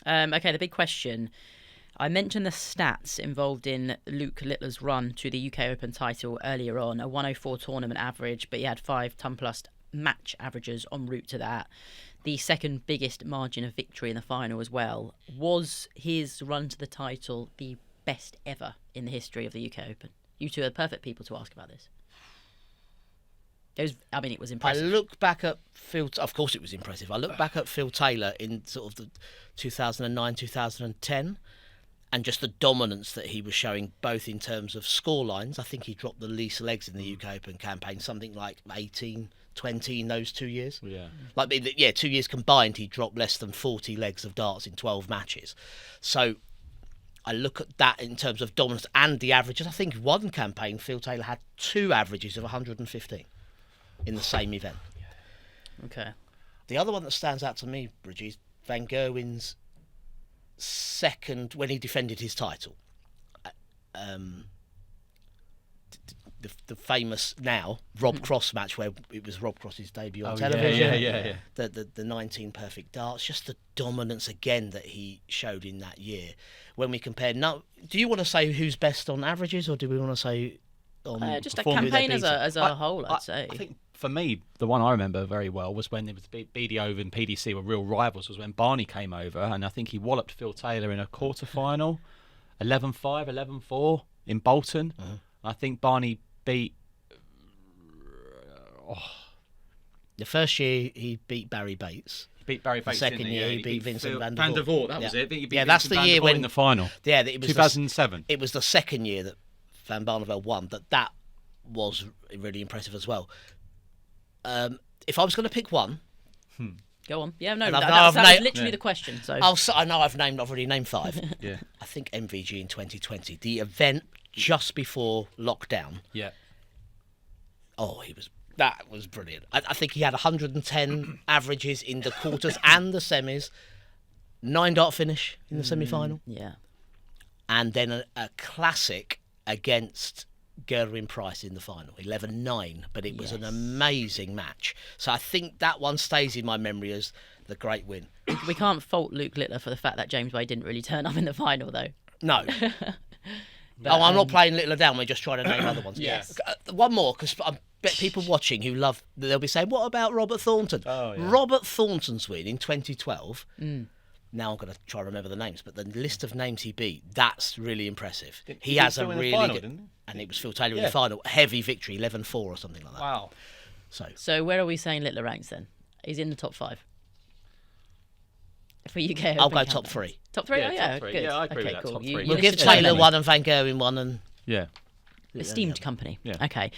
Okay, the big question. I mentioned the stats involved in Luke Littler's run to the UK Open title earlier on, a 104 tournament average, but he had 5 ton plus match averages en route to that. The second biggest margin of victory in the final as well. Was his run to the title the best ever in the history of the UK Open? You two are the perfect people to ask about this. It was I impressive. look back at Phil. Of course, it was impressive. I look back at Phil Taylor in sort of the 2009, 2010, and just the dominance that he was showing, both in terms of score lines. I think he dropped the least legs in the UK Open campaign, something like 18, 20 in those 2 years. Yeah. 2 years combined, he dropped less than 40 legs of darts in 12 matches. So I look at that in terms of dominance and the averages. I think one campaign, Phil Taylor had 2 averages of 115 in the same event. Okay. The other one that stands out to me, Bridgie, is Van Gerwen's second, when he defended his title. The famous now Rob Cross match where it was Rob Cross's debut on television. Yeah. The 19 perfect darts, just the dominance again that he showed in that year. When we compare, now, do you want to say who's best on averages, or do we want to say on Just a performance? campaign as a whole, I'd say. I think for me, the one I remember very well was when it was BDO and PDC were real rivals. Was when Barney came over, and I think he walloped Phil Taylor in a quarter final, 11-5, 11-4 in Bolton. I think Barney beat. The first year he beat Barry Bates. He beat Barry Bates. The second didn't he? year Yeah, he beat Vincent van der Van der Voort. Voort. That was it. He beat Yeah, that's Vincent the van der year Voort when in the final. Yeah, it was 2007. It was the second year that Van Barneveld won. That was really impressive as well. If I was going to pick one, Go on. Yeah, no, And that I've was named- literally the question. So I know I've already named 5. Yeah. I think MVG in 2020, the event just before lockdown. Yeah. Oh, that was brilliant. I think he had 110 averages in the quarters and the semis, 9-dart finish in the semi-final, yeah. and then a classic against Gerwin Price in the final, 11-9. But it was an amazing match. So I think that one stays in my memory as the great win. We can't fault Luke Littler for the fact that James Wade didn't really turn up in the final, though. No. I'm not playing Littler down. We're just trying to name other ones. Yes. One more, because I bet people watching who love, they'll be saying, what about Robert Thornton? Oh, yeah. Robert Thornton's win in 2012. Now I'm going to try to remember the names, but the list of names he beat, that's really impressive. He has a Phil in the really final, good, didn't he? and it was Phil Taylor in Yeah. the final. Heavy victory, 11-4 or something like that. Wow. So where are we saying Littler ranks then? He's in the top 5 for UK. I'll Open go top campaign. 3. Top 3? Yeah, Oh, yeah, top 3. good. Yeah, I agree okay, with that, cool. top You- 3. you We'll give listed Taylor them. one and Van Gerwen one, and Yeah. Esteemed company. Yeah. Okay.